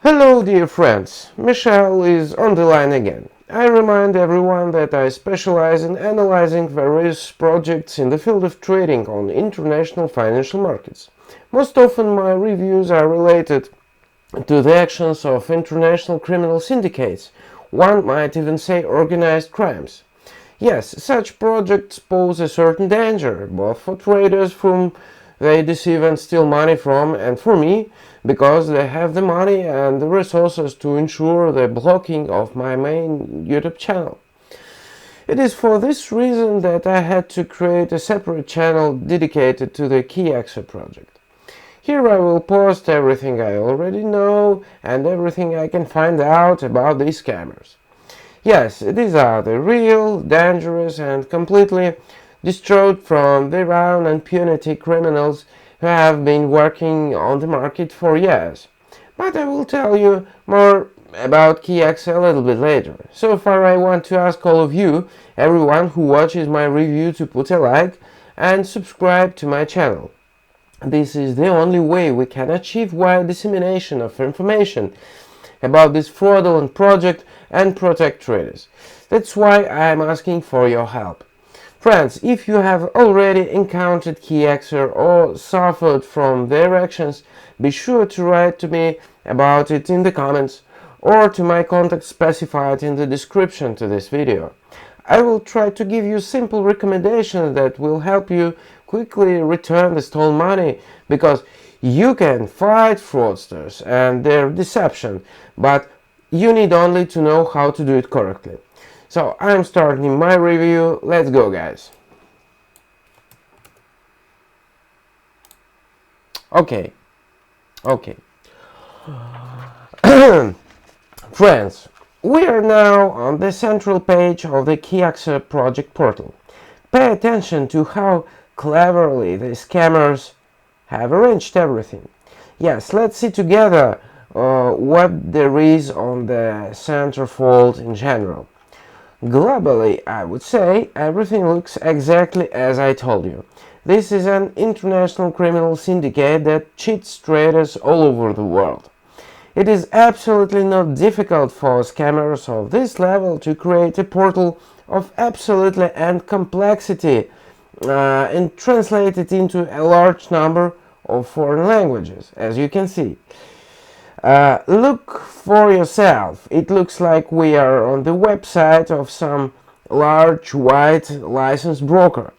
Hello dear friends, Michelle is on the line again. I remind everyone that I specialize in analyzing various projects in the field of trading on international financial markets. Most often my reviews are related to the actions of international criminal syndicates. One might even say organized crimes. Yes, such projects pose a certain danger, both for traders whom they deceive and steal money from, and for me, because they have the money and the resources to ensure the blocking of my main YouTube channel. It is for this reason that I had to create a separate channel dedicated to the Kiexo project. Here I will post everything I already know and everything I can find out about these scammers. Yes, these are the real, dangerous and completely destroyed from the round and punity criminals who have been working on the market for years. But I will tell you more about Kiexo a little bit later. So far I want to ask all of you, everyone who watches my review, to put a like and subscribe to my channel. This is the only way we can achieve wide dissemination of information about this fraudulent project and protect traders. That's why I am asking for your help. Friends, if you have already encountered Kiexo or suffered from their actions, be sure to write to me about it in the comments or to my contact specified in the description to this video. I will try to give you simple recommendations that will help you quickly return the stolen money, because you can fight fraudsters and their deception, but you need only to know how to do it correctly. So I'm starting my review. Let's go, guys. Okay. Friends, we are now on the central page of the Kiexo project portal. Pay attention to how cleverly the scammers have arranged everything. Yes, let's see together what there is on the centerfold in general. Globally, I would say everything looks exactly as I told you. This is an international criminal syndicate that cheats traders all over the world. It is absolutely not difficult for scammers of this level to create a portal of absolutely and complexity and translate it into a large number of foreign languages, as you can see. Look for yourself. It looks like we are on the website of some large white licensed broker,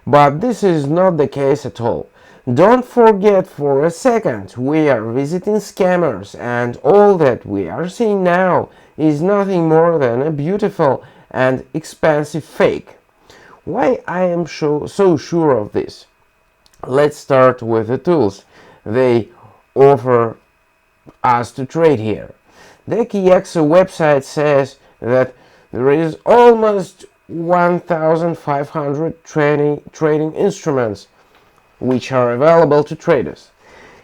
but this is not the case at all. Don't forget for a second, we are visiting scammers, and all that we are seeing now is nothing more than a beautiful and expensive fake. Why I am so sure of this? Let's start with the tools they offer us to trade here. The Kiexo website says that there is almost 1,500 trading instruments which are available to traders.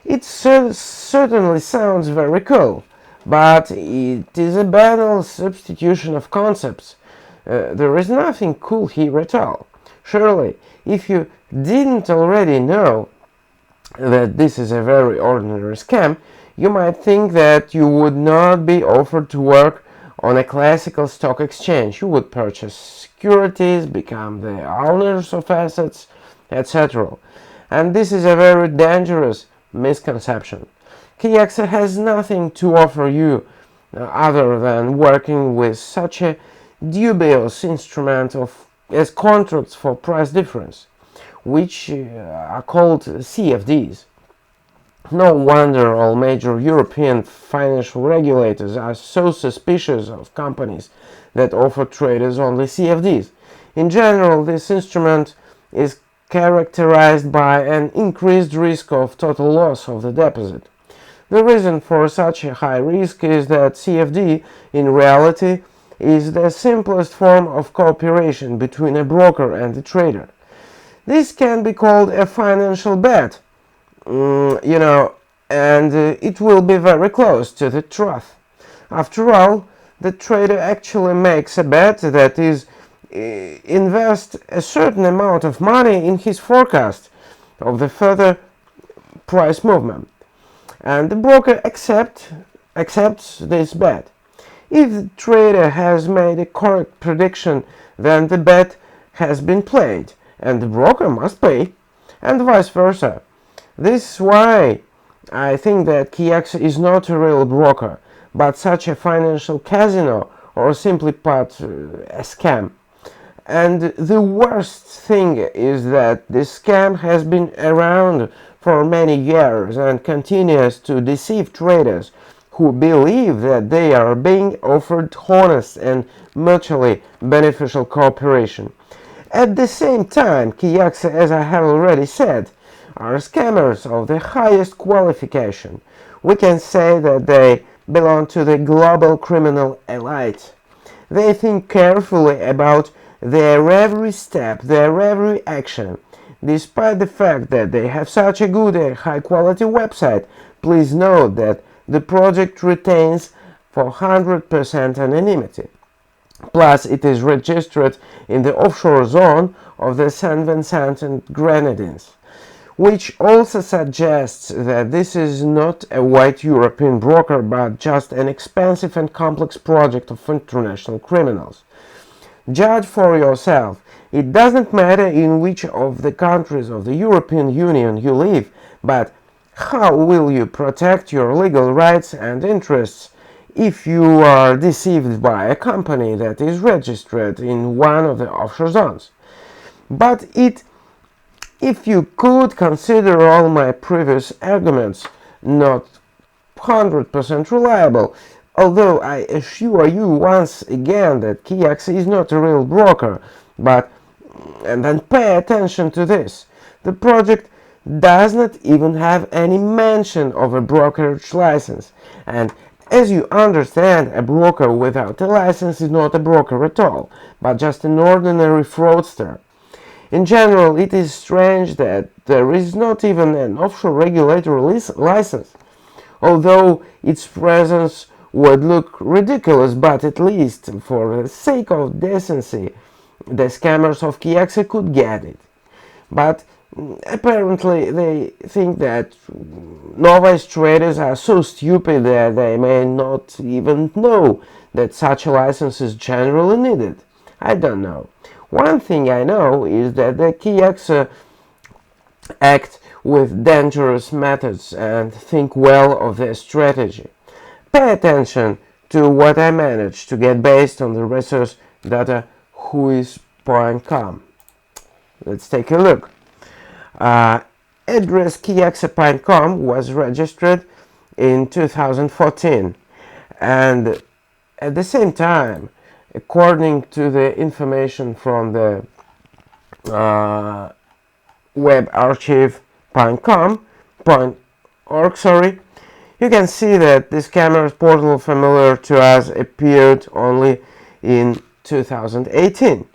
It certainly sounds very cool, but it is a banal substitution of concepts. There is nothing cool here at all. Surely, if you didn't already know that this is a very ordinary scam, you might think that you would not be offered to work on a classical stock exchange. You would purchase securities, become the owners of assets, etc. And this is a very dangerous misconception. Kiexo has nothing to offer you other than working with such a dubious instrument as contracts for price difference, which are called CFDs. No wonder all major European financial regulators are so suspicious of companies that offer traders only CFDs. In general, this instrument is characterized by an increased risk of total loss of the deposit. The reason for such a high risk is that CFD, in reality, is the simplest form of cooperation between a broker and a trader. This can be called a financial bet, and it will be very close to the truth. After all, the trader actually makes a bet, that is, invest a certain amount of money in his forecast of the further price movement, and the broker accepts accepts this bet. If the trader has made a correct prediction, then the bet has been played, and the broker must pay, and vice versa. This is why I think that Kiexo is not a real broker, but such a financial casino, or simply put, a scam. And the worst thing is that this scam has been around for many years and continues to deceive traders who believe that they are being offered honest and mutually beneficial cooperation. At the same time, Kiexo, as I have already said, are scammers of the highest qualification. We can say that they belong to the global criminal elite. They think carefully about their every step, their every action. Despite the fact that they have such a good and high quality website, please note that the project retains 400% anonymity. Plus, it is registered in the offshore zone of the Saint Vincent and Grenadines, which also suggests that this is not a white European broker but just an expensive and complex project of international criminals. Judge for yourself. It doesn't matter in which of the countries of the European Union you live, but how will you protect your legal rights and interests if you are deceived by a company that is registered in one of the offshore zones? But if you could consider all my previous arguments not 100% reliable, although I assure you once again that Kiexo is not a real broker, and then pay attention to this. The project does not even have any mention of a brokerage license, and as you understand, a broker without a license is not a broker at all, but just an ordinary fraudster. In general, it is strange that there is not even an offshore regulatory license, although its presence would look ridiculous, but at least for the sake of decency, the scammers of Kiexo could get it. But apparently they think that novice traders are so stupid that they may not even know that such a license is generally needed. I don't know. One thing I know is that the Kiexo act with dangerous methods and think well of their strategy. Pay attention to what I managed to get based on the resource data whois.com. Let's take a look. Address Kiexo.com was registered in 2014, and at the same time, according to the information from the webarchive.org, you can see that this camera's portal familiar to us appeared only in 2018.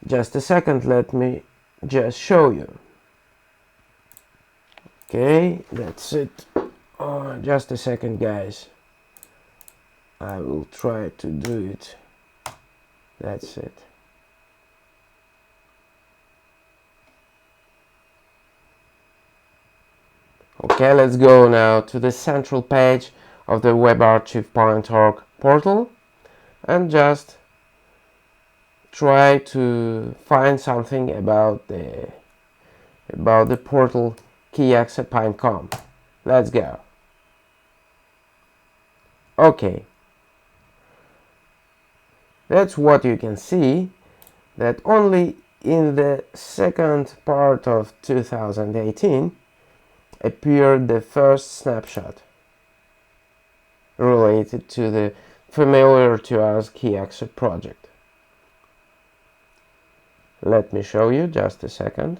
Just a second, let me just show you. Okay, that's it. Just a second, guys. I will try to do it. That's it. Okay, let's go now to the central page of the webarchive.org portal and just try to find something about the portal Kiexo.com. Let's go. Okay. That's what you can see, that only in the second part of 2018 appeared the first snapshot related to the familiar to us Kiexo project. Let me show you, just a second.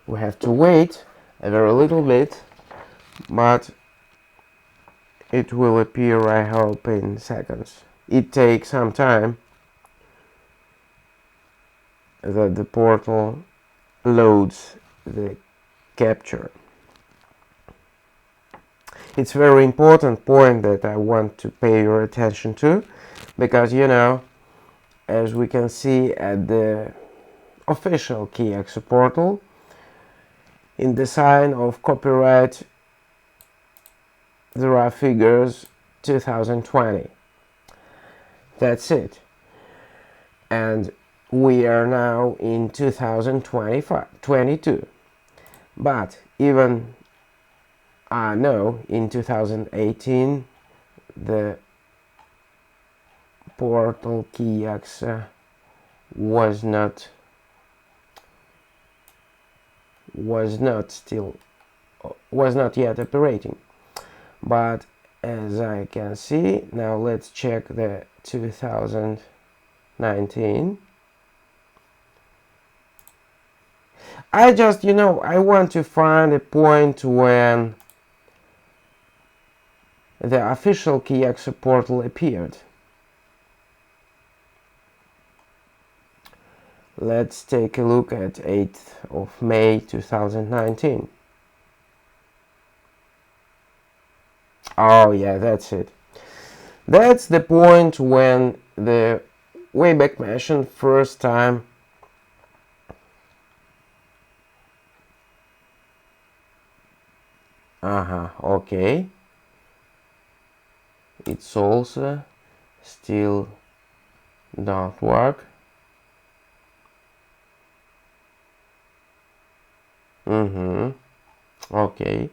We have to wait a very little bit, but it will appear, I hope, in seconds. It takes some time that the portal loads the capture. It's a very important point that I want to pay your attention to, because as we can see at the official Kiexo portal, in the sign of copyright there are figures 2020. That's it. And we are now in 2022. But even in 2018 the portal Kiexo was not yet operating. But as I can see, now let's check the 2019. I want to find a point when the official Kiexo portal appeared. Let's take a look at 8th of May 2019. Oh yeah, that's it. That's the point when the Wayback Machine first time okay. It's also still don't work. Okay.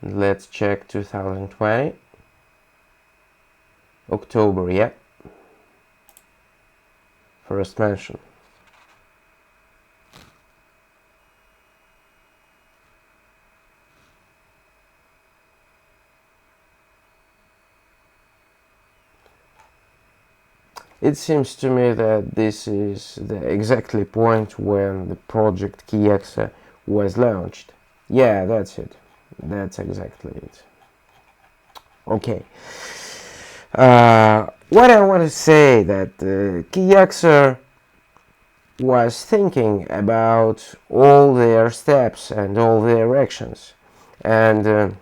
Let's check 2020. October, yeah. First mention. It seems to me that this is the exactly point when the project Kiexo was launched. Yeah, that's it. That's exactly it. Okay. What I want to say that Kiexo was thinking about all their steps and all their actions, and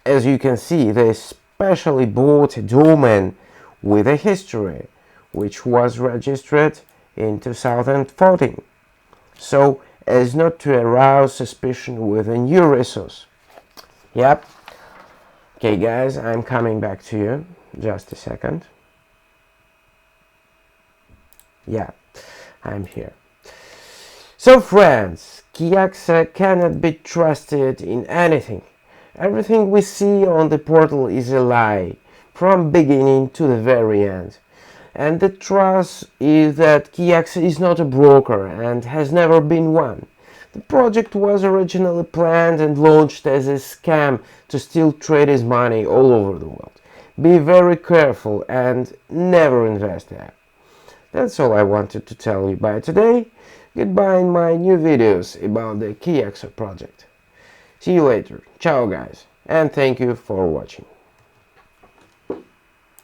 as you can see, they especially bought a domain with a history which was registered in 2014, so as not to arouse suspicion with a new resource. Yep. Okay guys, I'm coming back to you. Just a second. Yeah, I'm here. So friends, Kiexo cannot be trusted in anything. Everything we see on the portal is a lie, from beginning to the very end. And the trust is that Kiexo is not a broker and has never been one. The project was originally planned and launched as a scam to steal traders' money all over the world. Be very careful and never invest there. That's all I wanted to tell you by today. Goodbye in my new videos about the Kiexo project. See you later. Ciao guys, and thank you for watching.